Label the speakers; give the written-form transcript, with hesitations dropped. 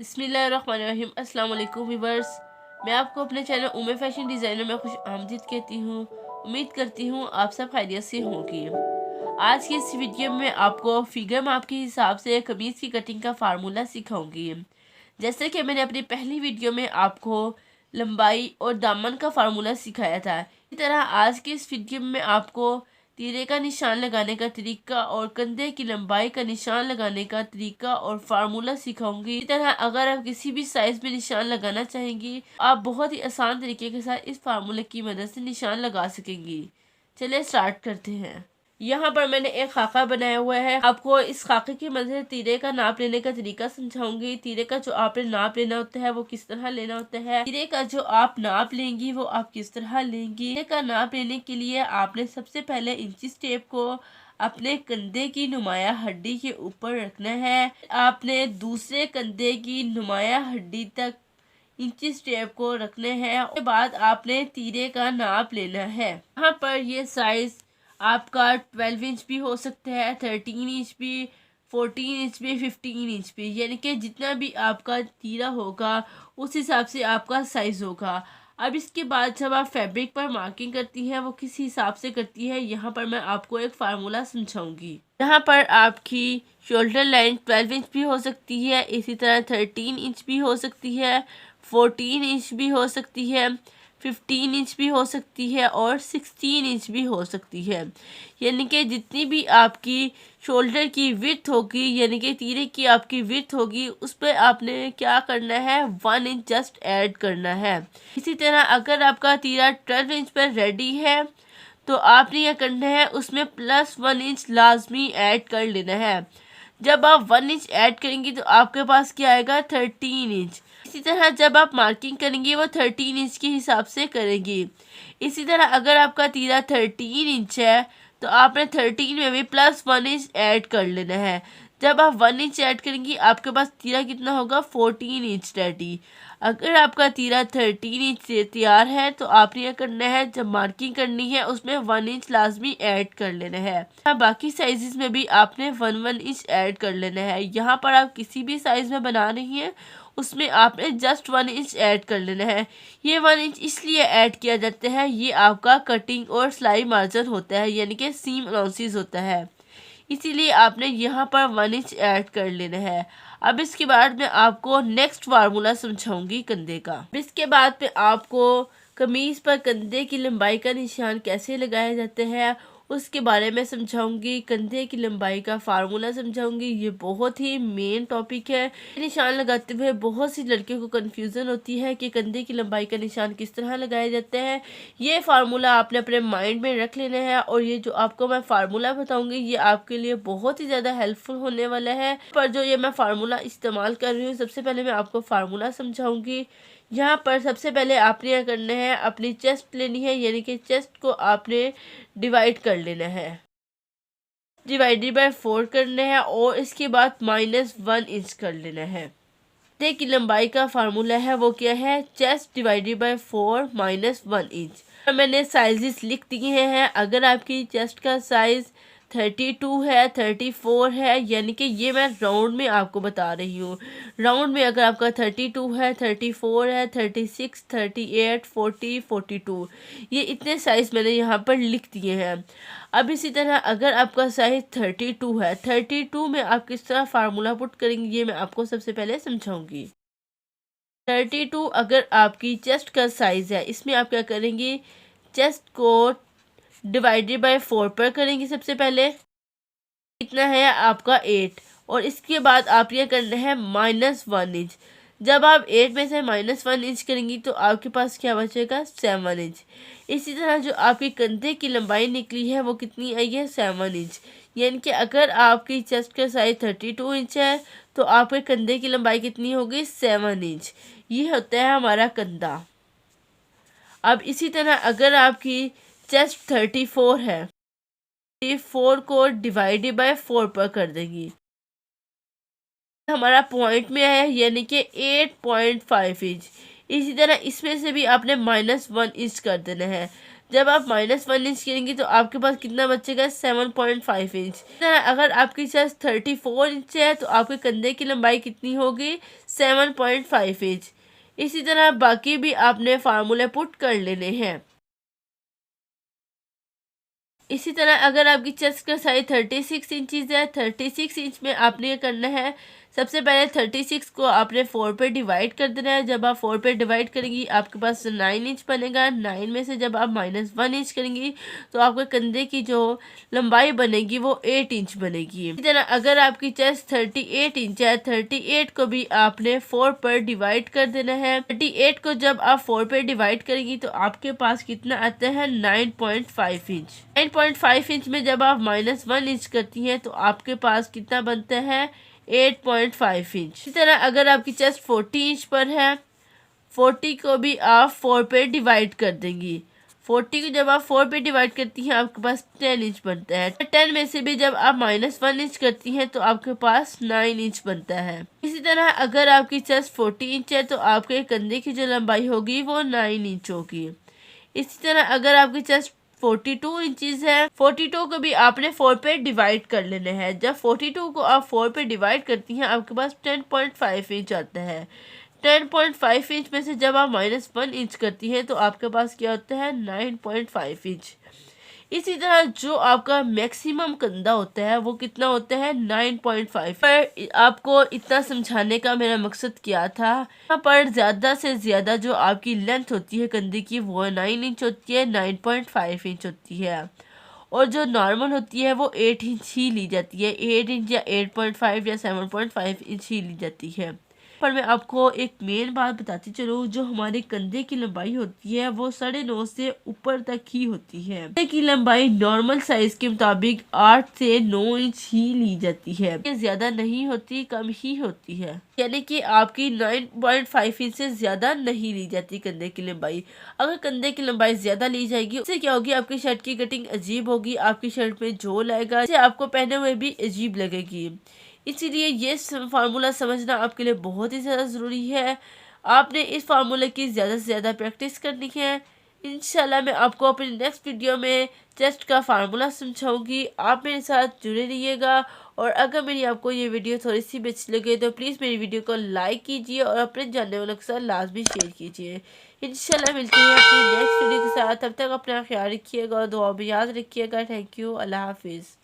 Speaker 1: बिस्मिल्लाहिर्रहमानिर्रहीम। अस्सलाम वालेकुम व्यूअर्स, मैं आपको अपने चैनल उम्मे फैशन डिज़ाइनर में खुश आमदीद कहती हूँ। उम्मीद करती हूँ आप सब खैरियत से होंगे। आज की इस वीडियो में आपको फिगर माप के हिसाब से कमीज़ की कटिंग का फार्मूला सिखाऊंगी। जैसे कि मैंने अपनी पहली वीडियो में आपको लंबाई और दामन का फार्मूला सिखाया था, इसी तरह आज की इस वीडियो में आपको तीरे का निशान लगाने का तरीका और कंधे की लंबाई का निशान लगाने का तरीका और फार्मूला सिखाऊंगी। इसी तरह अगर आप किसी भी साइज में निशान लगाना चाहेंगी, आप बहुत ही आसान तरीके के साथ इस फार्मूले की मदद से निशान लगा सकेंगी। चलिए स्टार्ट करते हैं। यहाँ पर मैंने एक खाका बनाया हुआ है। आपको इस खाके की मदद से तीरे का नाप लेने का तरीका समझाऊंगी। तीरे का जो आपने नाप लेना होता है वो किस तरह लेना होता है, तीरे का जो आप नाप लेंगी वो आप किस तरह लेंगी। तीरे का नाप लेने के लिए आपने सबसे पहले इंचिस टेप को अपने कंधे की नुमाया हड्डी के ऊपर रखना है। आपने दूसरे कंधे की नुमाया हड्डी तक इंचिस टेप को रखने हैं। उसके बाद आपने तीरे का नाप लेना है। यहाँ पर ये साइज आपका 12 इंच भी हो सकता है, 13 इंच भी, 14 इंच भी, 15 इंच भी, यानी कि जितना भी आपका तीरा होगा उस हिसाब से आपका साइज होगा। अब इसके बाद जब आप फैब्रिक पर मार्किंग करती हैं वो किस हिसाब से करती है, यहाँ पर मैं आपको एक फार्मूला समझाऊंगी। यहाँ पर आपकी शोल्डर लाइन 12 इंच भी हो सकती है, इसी तरह 13 इंच भी हो सकती है, 14 इंच भी हो सकती है, 15 इंच भी हो सकती है और 16 इंच भी हो सकती है। यानी कि जितनी भी आपकी शोल्डर की विड्थ होगी, यानी कि तीरे की आपकी विड्थ होगी, उस पर आपने क्या करना है, 1 इंच जस्ट ऐड करना है। इसी तरह अगर आपका तीरा 12 इंच पर रेडी है तो आपने यह करना है, उसमें +1 इंच लाजमी ऐड कर लेना है। जब आप 1 इंच ऐड करेंगी तो आपके पास क्या आएगा, 13 इंच। इसी तरह जब आप मार्किंग करेंगी वो 13 इंच के हिसाब से करेंगी। इसी तरह अगर आपका तीरा 13 इंच है तो आपने 13 में भी +1 इंच ऐड कर लेना है। जब आप 1 इंच ऐड करेंगी आपके पास तीरा कितना होगा, 14 इंच रेडी। अगर आपका तीरा 13 इंच से तैयार है तो आपने यह करना है, जब मार्किंग करनी है उसमें 1 इंच लाजमी ऐड कर लेना है। बाकी साइजेस में भी आपने 1 इंच ऐड कर लेना है। यहाँ पर आप किसी भी साइज में बना रही हैं उसमें आपने जस्ट 1 इंच ऐड कर लेना है। ये 1 इंच इसलिए ऐड किया जाता है, ये आपका कटिंग और सिलाई मार्जिन होता है, यानी कि सीम अलाउंसेस होता है, इसीलिए आपने यहाँ पर 1 इंच ऐड कर लेना है। अब इसके बाद मैं आपको नेक्स्ट फार्मूला समझाऊंगी कंधे का। इसके बाद में आपको कमीज पर कंधे की लंबाई का निशान कैसे लगाया जाता है उसके बारे में समझाऊंगी। कंधे की लंबाई का फार्मूला समझाऊंगी। ये बहुत ही मेन टॉपिक है। निशान लगाते हुए बहुत सी लड़कियों को कंफ्यूजन होती है कि कंधे की लंबाई का निशान किस तरह लगाया जाता है। ये फार्मूला आपने अपने माइंड में रख लेना है और ये जो आपको मैं फार्मूला बताऊंगी ये आपके लिए बहुत ही ज़्यादा हेल्पफुल होने वाला है। पर जो ये मैं फार्मूला इस्तेमाल कर रही हूँ, सबसे पहले मैं आपको फार्मूला समझाऊंगी। यहाँ पर सबसे पहले आपने क्या करना है, अपनी चेस्ट लेनी है, यानी कि चेस्ट को आपने डिवाइड कर लेना है, डिवाइडेड बाय 4 करना है और इसके बाद -1 इंच कर लेना है। कंधे की लंबाई का फार्मूला है वो क्या है, चेस्ट डिवाइडेड बाय 4 -1 इंच। मैंने साइजेस लिख दिए हैं। अगर आपकी चेस्ट का साइज 32 है, 34 है, यानी कि ये मैं राउंड में आपको बता रही हूँ। राउंड में अगर आपका 32 है, 34 है, 36, 38, 40, 42, ये इतने साइज मैंने यहाँ पर लिख दिए हैं। अब इसी तरह अगर आपका साइज 32 है, 32 में आप किस तरह फार्मूला पुट करेंगे ये मैं आपको सबसे पहले समझाऊंगी। 32 अगर आपकी चेस्ट का साइज है, इसमें आप क्या करेंगे, चेस्ट को डिवाइडेड बाय 4 पर करेंगे। सबसे पहले कितना है आपका 8 और इसके बाद आप ये करना है -1 इंच। जब आप 8 में से -1 इंच करेंगी तो आपके पास क्या बचेगा, 7 इंच। इसी तरह जो आपकी कंधे की लंबाई निकली है वो कितनी आई है, 7 इंच। यानी कि अगर आपकी चेस्ट का साइज 32 इंच है तो आपके कंधे की लंबाई कितनी होगी, 7 इंच। ये होता है हमारा कंधा। अब इसी तरह अगर आपकी चेस्ट 34 है, 34 को डिवाइडेड बाय 4 पर कर देंगी, हमारा पॉइंट में है, यानी कि 8.5 इंच। इसी तरह इसमें से भी आपने -1 इंच कर देना है। जब आप -1 इंच करेंगे तो आपके पास कितना बचेगा, 7.5 इंच। इसी तरह अगर आपकी चेस्ट 34 इंच है तो आपके कंधे की लंबाई कितनी होगी, 7.5 इंच। इसी तरह बाकी भी आपने फार्मूले पुट कर लेने हैं। इसी तरह अगर आपकी चेस्ट का साइज 36 इंचज़ है, 36 इंच में आपने ये करना है, सबसे पहले 36 को आपने 4 पे डिवाइड कर देना है। जब आप 4 पे डिवाइड करेंगी आपके पास 9 इंच बनेगा। 9 में से जब आप -1 इंच करेंगी तो आपके कंधे की जो लंबाई बनेगी वो 8 इंच बनेगी। इसी तरह अगर आपकी चेस्ट 38 इंच है, 38 को भी आपने 4 पर डिवाइड कर देना है। 38 को जब आप 4 पे डिवाइड करेंगी तो आपके पास कितना आता है, 9.5 इंच। 9.5 इंच में जब आप -1 इंच करती हैं तो आपके पास कितना बनता है, 8.5 इंच। इसी तरह अगर आपकी चेस्ट 40 इंच पर है, 40 को भी आप 4 पे डिवाइड कर देंगी। 40 को जब आप 4 पे डिवाइड करती हैं आपके पास 10 इंच बनता है। 10 में से भी जब आप -1 इंच करती हैं तो आपके पास 9 इंच बनता है। इसी तरह अगर आपकी चेस्ट 40 इंच है तो आपके कंधे की जो लंबाई होगी वो 9 इंच होगी। इसी तरह अगर आपकी चेस्ट 42 इंचज़ है, 42 को भी आपने 4 पे डिवाइड कर लेने हैं। जब 42 को आप 4 पे डिवाइड करती हैं आपके पास 10.5 इंच आता है। 10.5 इंच में से जब आप -1 इंच करती हैं तो आपके पास क्या होता है, 9.5 इंच। इसी तरह जो आपका मैक्सिमम कंधा होता है वो कितना होता है, 9.5। पर आपको इतना समझाने का मेरा मकसद क्या था, यहाँ पर ज़्यादा से ज़्यादा जो आपकी लेंथ होती है कंधे की वो 9 इंच होती है, 9.5 इंच होती है। और जो नॉर्मल होती है वो 8 इंच ही ली जाती है। 8 इंच या 8.5 या 7.5 इंच ही ली जाती है। पर मैं आपको एक मेन बात बताती चलूँ, जो हमारे कंधे की लंबाई होती है वो 9.5 से ऊपर तक ही होती है। कंधे की लंबाई नॉर्मल साइज के मुताबिक 8 से 9 इंच ही ली जाती है, ये ज्यादा नहीं होती, कम ही होती है। यानी कि आपकी 9.5 इंच से ज्यादा नहीं ली जाती कंधे की लंबाई। अगर कंधे की लंबाई ज्यादा ली जाएगी उससे क्या होगी, आपकी शर्ट की कटिंग अजीब होगी, आपकी शर्ट में झोल आएगा, इससे आपको पहने हुए भी अजीब लगेगी। इसीलिए ये फार्मूला समझना आपके लिए बहुत ही ज़्यादा ज़रूरी है। आपने इस फार्मूले की ज़्यादा से ज़्यादा प्रैक्टिस करनी है। इंशाल्लाह मैं आपको अपनी नेक्स्ट वीडियो में चेस्ट का फार्मूला समझाऊंगी। आप मेरे साथ जुड़े रहिएगा। और अगर मेरी आपको ये वीडियो थोड़ी सी भी अच्छी लगे तो प्लीज़ मेरी वीडियो को लाइक कीजिए और अपने जानने वालों के साथ लाजमी शेयर कीजिए। इंशाल्लाह मिलते हैं अपनी नेक्स्ट वीडियो के साथ। तब तक अपना ख्याल रखिएगा और दुआ भी याद रखिएगा। Thank you. अल्लाह हाफिज़।